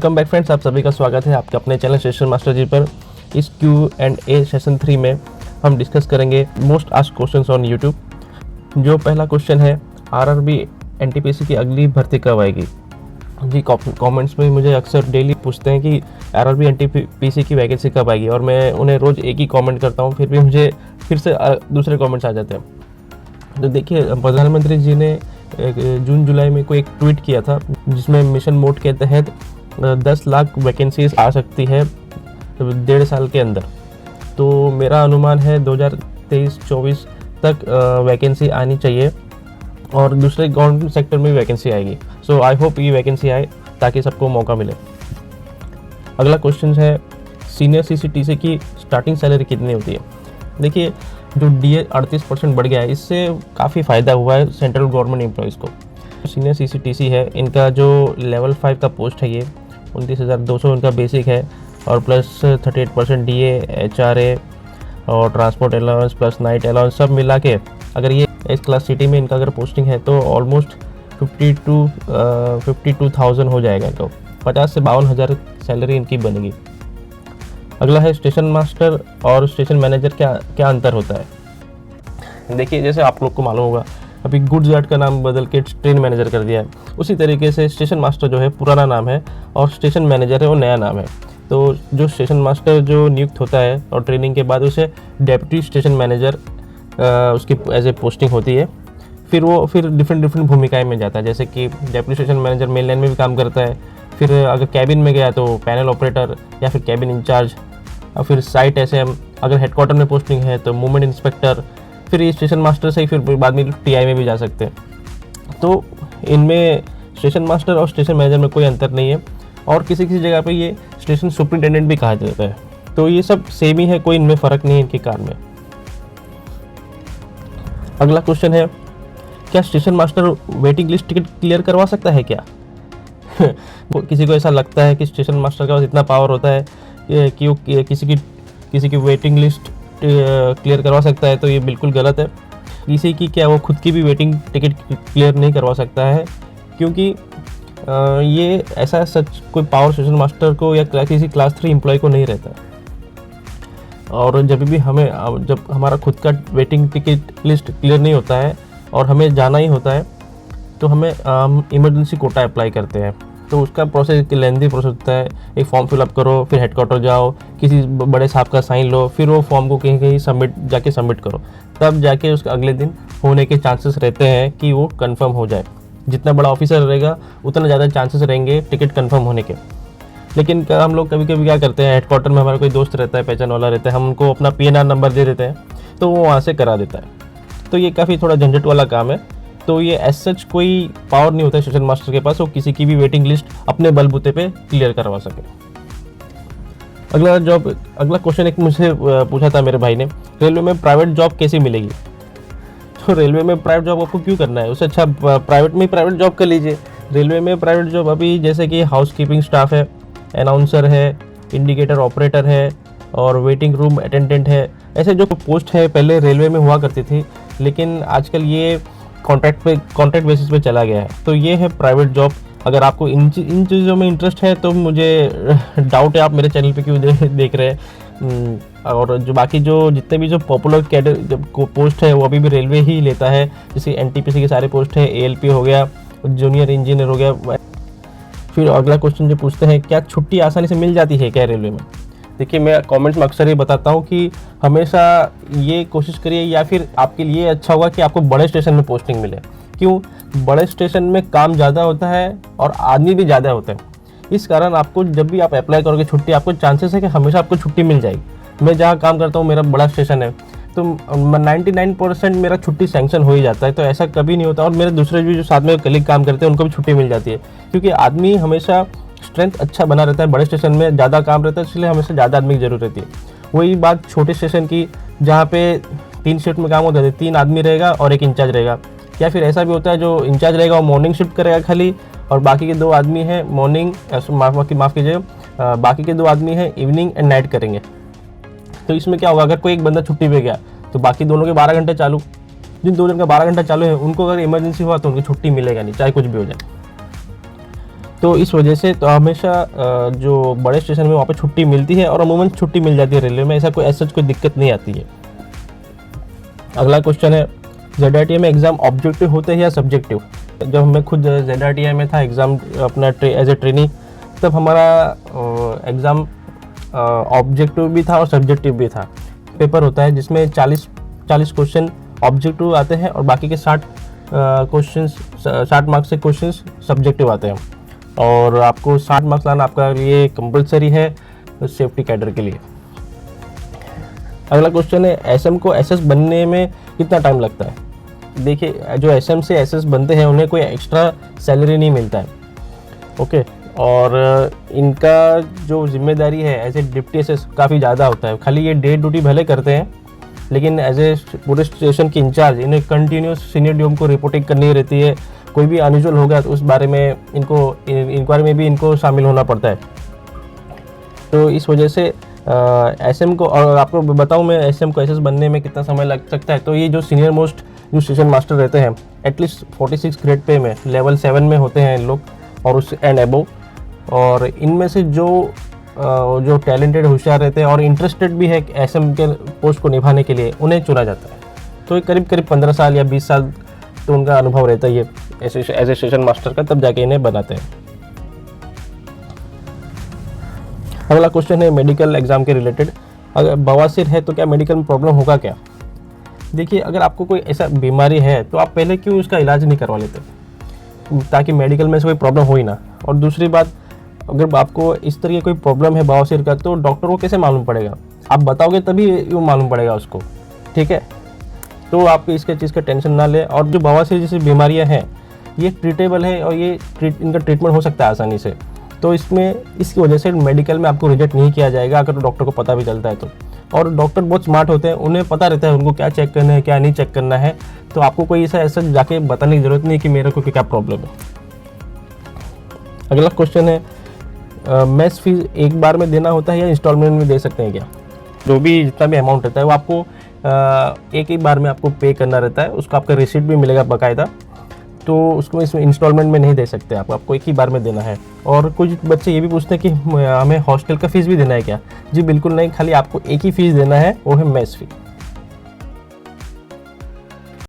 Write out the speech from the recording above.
Welcome back friends, आप सभी का स्वागत है आपके अपने चैनल स्टेशन मास्टर जी पर। इस Q&A सेशन 3 में हम डिस्कस करेंगे most asked questions on YouTube. जो पहला क्वेश्चन है, आरआरबी एनटीपीसी की अगली भर्ती कब आएगी। जी, कमेंट्स में मुझे अक्सर डेली पूछते हैं कि आरआरबी एनटीपीसी की वैकेंसी कब आएगी, और मैं उन्हें रोज़ एक ही कमेंट करता हूँ, फिर भी मुझे फिर से दूसरे कमेंट्स आ जाते हैं। तो देखिए, प्रधानमंत्री जी ने जून जुलाई में कोई एक ट्वीट किया था जिसमें मिशन मोड के तहत 10 लाख वैकेंसीज आ सकती है 1.5 साल के अंदर। तो मेरा अनुमान है 2023-24 तक वैकेंसी आनी चाहिए और दूसरे गवर्नमेंट सेक्टर में भी वैकेंसी आएगी। सो आई होप ये वैकेंसी आए ताकि सबको मौका मिले। अगला क्वेश्चन है, सीनियर सीसीटीसी की स्टार्टिंग सैलरी कितनी होती है। देखिए, जो डीए 38% बढ़ गया है, इससे काफ़ी फ़ायदा हुआ है सेंट्रल गवर्नमेंट एम्प्लॉयज़ को। सीनियर सीसीटीसी है, इनका जो लेवल 5 का पोस्ट है, ये 29,200 इनका बेसिक है और प्लस 38% डीए, एचआरए और transport allowance plus night allowance सब मिला के अगर ये एस क्लास सिटी में इनका अगर पोस्टिंग है तो ऑलमोस्ट 52,000 हो जाएगा। तो 50 से 52,000 सैलरी इनकी बनेगी। अगला है, स्टेशन मास्टर और स्टेशन मैनेजर क्या अंतर होता है। देखिए, जैसे आप लोग को मालूम होगा, अभी गुड्स यार्ड का नाम बदल के ट्रेन मैनेजर कर दिया है। उसी तरीके से स्टेशन मास्टर जो है पुराना नाम है और स्टेशन मैनेजर है वो नया नाम है। तो जो स्टेशन मास्टर जो नियुक्त होता है और ट्रेनिंग के बाद उसे डेप्यूटी स्टेशन मैनेजर उसकी एज ए पोस्टिंग होती है। फिर वो डिफरेंट भूमिकाएं में जाता है, जैसे कि deputy station manager main line में भी काम करता है। फिर अगर कैबिन में गया तो पैनल ऑपरेटर या फिर कैबिन इंचार्ज, और फिर साइट एसएम, अगर हेडक्वार्टर में पोस्टिंग है तो मूवमेंट इंस्पेक्टर। फिर ये स्टेशन मास्टर से ही फिर बाद में टीआई में भी जा सकते हैं। तो इनमें स्टेशन मास्टर और स्टेशन मैनेजर में कोई अंतर नहीं है, और किसी जगह पे ये स्टेशन सुपरिटेंडेंट भी कहा जाता है। तो ये सब सेम ही है, कोई इनमें फ़र्क नहीं है इनके कार में। अगला क्वेश्चन है, क्या station master waiting list ticket clear करवा सकता है क्या। किसी को ऐसा लगता है कि स्टेशन मास्टर के पास इतना पावर होता है कि वो किसी की वेटिंग लिस्ट क्लियर करवा सकता है, तो ये बिल्कुल गलत है। किसी की क्या वो खुद की भी वेटिंग टिकट क्लियर नहीं करवा सकता है, क्योंकि ये ऐसा सच कोई पावर स्टेशन मास्टर को या किसी क्लास 3 एम्प्लॉय को नहीं रहता है। और जब हमारा खुद का वेटिंग टिकट लिस्ट क्लियर नहीं होता है और हमें जाना ही होता है, तो हमें इमरजेंसी कोटा अप्लाई करते हैं। तो उसका प्रोसेस लेंदी प्रोसेस होता है। एक फॉर्म फिलअप करो, फिर हेडक्वार्टर जाओ, किसी बड़े साहब का साइन लो, फिर वो फॉर्म को कहीं सबमिट करो, तब जाके उसका अगले दिन होने के चांसेस रहते हैं कि वो कंफर्म हो जाए। जितना बड़ा ऑफिसर रहेगा उतना ज़्यादा चांसेस रहेंगे टिकट कंफर्म होने के। लेकिन हम लोग कभी कभी क्या करते हैं, हेडक्वार्टर में हमारा कोई दोस्त रहता है, पहचान वाला रहता है, हम उनको अपना PNR नंबर दे देते हैं, तो वो वहाँ से करा देता है। तो ये काफ़ी थोड़ा झंझट वाला काम है। तो ये एज सच कोई पावर नहीं होता है स्टेशन मास्टर के पास वो किसी की भी वेटिंग लिस्ट अपने बलबूते पे क्लियर करवा सके। अगला क्वेश्चन एक मुझसे पूछा था मेरे भाई ने, रेलवे में प्राइवेट जॉब कैसी मिलेगी। तो रेलवे में प्राइवेट जॉब आपको क्यों करना है, उससे अच्छा प्राइवेट में प्राइवेट जॉब कर लीजिए। रेलवे में प्राइवेट जॉब अभी जैसे कि हाउस कीपिंग स्टाफ है, अनाउंसर है, इंडिकेटर ऑपरेटर है और वेटिंग रूम अटेंडेंट है, ऐसे जो पोस्ट है पहले रेलवे में हुआ करती थी, लेकिन आजकल ये कॉन्ट्रैक्ट बेसिस पे चला गया है। तो ये है प्राइवेट जॉब। अगर आपको इन चीज़ों में इंटरेस्ट है तो मुझे डाउट है आप मेरे चैनल पे क्यों देख रहे हैं। और जो बाकी जितने भी पॉपुलर कैडर पोस्ट है वो अभी भी रेलवे ही लेता है, जैसे एनटीपीसी के सारे पोस्ट है, ALP हो गया, जूनियर इंजीनियर हो गया। फिर अगला क्वेश्चन जो पूछते हैं, क्या छुट्टी आसानी से मिल जाती है क्या रेलवे में। देखिए, मैं कमेंट्स में अक्सर ये बताता हूँ कि हमेशा ये कोशिश करिए, या फिर आपके लिए अच्छा होगा कि आपको बड़े स्टेशन में पोस्टिंग मिले। क्यों, बड़े स्टेशन में काम ज़्यादा होता है और आदमी भी ज़्यादा होते हैं। इस कारण आपको जब भी आप अप्लाई करोगे छुट्टी, आपको चांसेस है कि हमेशा आपको छुट्टी मिल जाएगी। मैं जहाँ काम करता हूँ मेरा बड़ा स्टेशन है, तो 99% मेरा छुट्टी सैंक्शन हो ही जाता है। तो ऐसा कभी नहीं होता। और मेरे दूसरे भी जो साथ में कलीग काम करते हैं उनको भी छुट्टी मिल जाती है, क्योंकि आदमी हमेशा स्ट्रेंथ अच्छा बना रहता है। बड़े स्टेशन में ज़्यादा काम रहता है, इसलिए हमेशा ज़्यादा आदमी की जरूरत रहती है। वही बात छोटे स्टेशन की, जहाँ पे 3 शिफ्ट में काम होता है, 3 आदमी रहेगा और 1 इंचार्ज रहेगा। या फिर ऐसा भी होता है जो इंचार्ज रहेगा वो मॉर्निंग शिफ्ट करेगा खाली, और बाकी के 2 आदमी हैं बाकी के 2 आदमी हैं इवनिंग एंड नाइट करेंगे। तो इसमें क्या होगा, अगर कोई एक बंदा छुट्टी पे गया तो बाकी दोनों के 12 घंटे चालू, जिन 2 जन का 12 घंटा चालू है उनको अगर इमरजेंसी हुआ तो उनकी छुट्टी मिलेगा नहीं, चाहे कुछ भी हो जाए। तो इस वजह से तो हमेशा जो बड़े स्टेशन में वहाँ पे छुट्टी मिलती है और अमूमन छुट्टी मिल जाती है रेलवे में, ऐसा कोई ऐसा कोई दिक्कत नहीं आती है। अगला क्वेश्चन है, ZRTI में एग्ज़ाम ऑब्जेक्टिव होते हैं या सब्जेक्टिव? जब मैं खुद ZRTI में था एग्ज़ाम अपना एज ए ट्रेनिंग, तब हमारा एग्ज़ाम ऑब्जेक्टिव भी था और सब्जेक्टिव भी था। पेपर होता है जिसमें 40 क्वेश्चन ऑब्जेक्टिव आते हैं और बाकी के 60 मार्क्स से क्वेश्चंस सब्जेक्टिव आते हैं, और आपको 60 मार्क्स लाना आपका लिए कंपलसरी है सेफ्टी कैडर के लिए। अगला क्वेश्चन है, एसएम को एसएस बनने में कितना टाइम लगता है? देखिए, जो एसएम से एसएस बनते हैं उन्हें कोई एक्स्ट्रा सैलरी नहीं मिलता है, ओके, और इनका जो जिम्मेदारी है एज ए डिप्टी एसएस काफ़ी ज़्यादा होता है। खाली ये डे ड्यूटी भले करते हैं, लेकिन एज ए पूरे स्टेशन के इंचार्ज इन्हें कंटिन्यूस सीनियर डीएम को रिपोर्टिंग करनी रहती है। कोई भी अनयूजुअल होगा तो उस बारे में इनको इंक्वायरी में भी इनको शामिल होना पड़ता है। तो इस वजह से एसएम को, और आपको बताऊं मैं एसएम को एसएस बनने में कितना समय लग सकता है, तो ये जो सीनियर मोस्ट जो स्टेशन मास्टर रहते हैं एटलीस्ट 46 ग्रेड पे में लेवल 7 में होते हैं इन लोग और उस एंड एबो, और इनमें से जो टैलेंटेड होशियार रहते हैं और इंटरेस्टेड भी है एसएम के पोस्ट को निभाने के लिए, उन्हें चुना जाता है। तो करीब 15 साल या 20 साल तो उनका अनुभव रहता है ये एज ए स्टेशन मास्टर का, तब जाके इन्हें बनाते हैं। अगला क्वेश्चन है मेडिकल एग्जाम के रिलेटेड, अगर बवासीर है तो क्या मेडिकल में प्रॉब्लम होगा क्या? देखिए, अगर आपको कोई ऐसा बीमारी है तो आप पहले क्यों उसका इलाज नहीं करवा लेते, ताकि मेडिकल में से कोई प्रॉब्लम हो ही ना। और दूसरी बात, अगर आपको इस तरह की कोई प्रॉब्लम है बवासीर का, तो डॉक्टर को कैसे मालूम पड़ेगा? आप बताओगे तभी वो मालूम पड़ेगा उसको, ठीक है। तो आप इसके चीज़ का टेंशन ना ले। और जो बवासीर जैसी बीमारियां हैं ये ट्रीटेबल है और इनका ट्रीटमेंट हो सकता है आसानी से, तो इसकी वजह से मेडिकल में आपको रिजेक्ट नहीं किया जाएगा अगर डॉक्टर को पता भी चलता है तो। और डॉक्टर बहुत स्मार्ट होते हैं, उन्हें पता रहता है उनको क्या चेक करना है क्या नहीं चेक करना है, तो आपको कोई ऐसा जाके बताने की ज़रूरत नहीं कि मेरे को क्या प्रॉब्लम है। अगला क्वेश्चन है, मेस फीस एक बार में देना होता है या इंस्टॉलमेंट में दे सकते हैं क्या? जो भी जितना भी अमाउंट रहता है वो आपको एक ही बार में आपको पे करना रहता है, उसका आपका रिसीट भी मिलेगा बाकायदा, तो उसको इसमें इंस्टॉलमेंट में नहीं दे सकते आपको एक ही बार में देना है। और कुछ बच्चे ये भी पूछते हैं कि हमें हॉस्टल का फ़ीस भी देना है क्या? जी बिल्कुल नहीं, खाली आपको एक ही फ़ीस देना है, वो है मेस फ़ी।